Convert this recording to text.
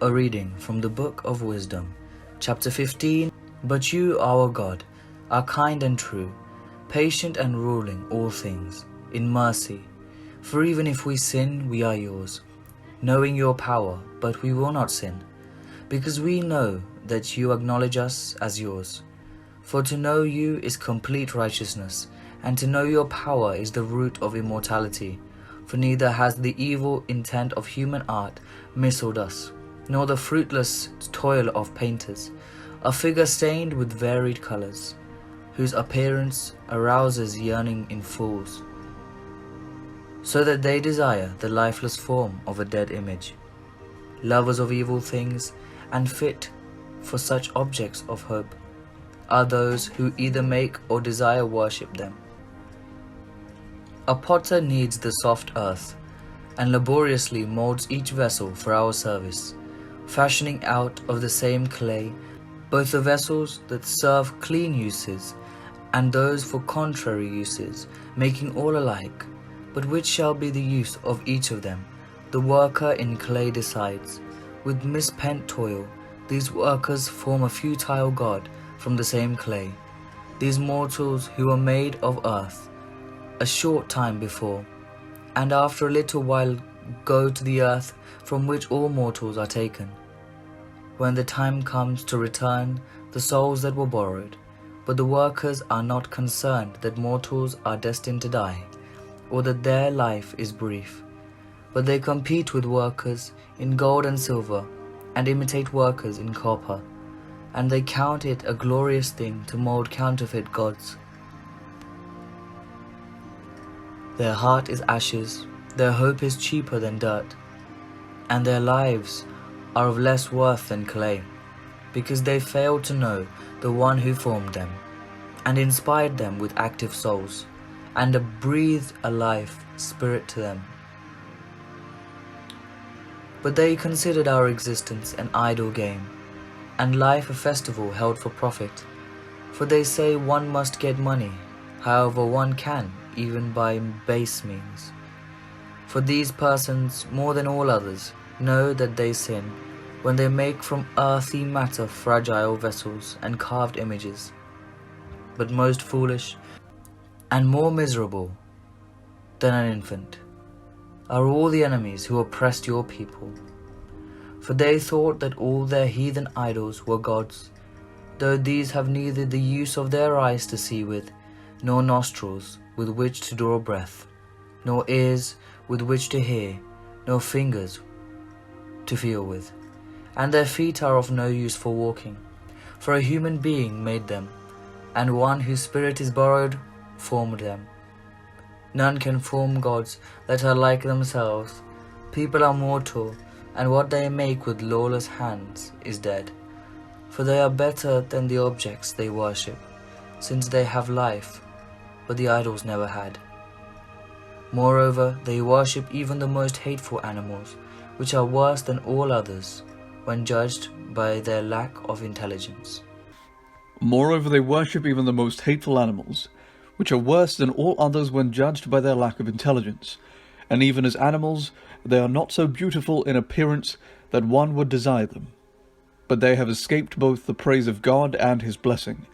A reading from the Book of Wisdom, chapter 15. But you, our God, are kind and true, patient and ruling all things, in mercy. For even if we sin, we are yours, knowing your power, but we will not sin, because we know that you acknowledge us as yours. For to know you is complete righteousness, and to know your power is the root of immortality. For neither has the evil intent of human art misled us, nor the fruitless toil of painters, a figure stained with varied colors, whose appearance arouses yearning in fools, so that they desire the lifeless form of a dead image, lovers of evil things, and fit for such objects of hope are those who either make or desire worship them. A potter kneads the soft earth, and laboriously molds each vessel for our service, fashioning out of the same clay both the vessels that serve clean uses and those for contrary uses, making all alike. But which shall be the use of each of them, the worker in clay decides. With mispent toil, these workers form a futile god from the same clay. These mortals who were made of earth a short time before, and after a little while go to the earth from which all mortals are taken. When the time comes to return the souls that were borrowed, but the workers are not concerned that mortals are destined to die, or that their life is brief, but they compete with workers in gold and silver, and imitate workers in copper, and they count it a glorious thing to mold counterfeit gods. Their heart is ashes, their hope is cheaper than dirt, and their lives are of less worth than clay, because they fail to know the one who formed them, and inspired them with active souls, and breathed a life spirit to them. But they considered our existence an idle game, and life a festival held for profit. For they say one must get money, however one can, even by base means. For these persons, more than all others, know that they sin when they make from earthy matter fragile vessels and carved images. But most foolish and more miserable than an infant are all the enemies who oppressed your people. For they thought that all their heathen idols were gods, though these have neither the use of their eyes to see with, nor nostrils with which to draw breath, nor ears with which to hear, nor fingers to feel with. And their feet are of no use for walking, for a human being made them, and one whose spirit is borrowed formed them. None can form gods that are like themselves. People are mortal, and what they make with lawless hands is dead. For they are better than the objects they worship, since they have life, but the idols never had. Moreover, they worship even the most hateful animals, which are worse than all others, when judged by their lack of intelligence. Moreover, they worship even the most hateful animals, which are worse than all others when judged by their lack of intelligence. And even as animals, they are not so beautiful in appearance that one would desire them. But they have escaped both the praise of God and his blessing,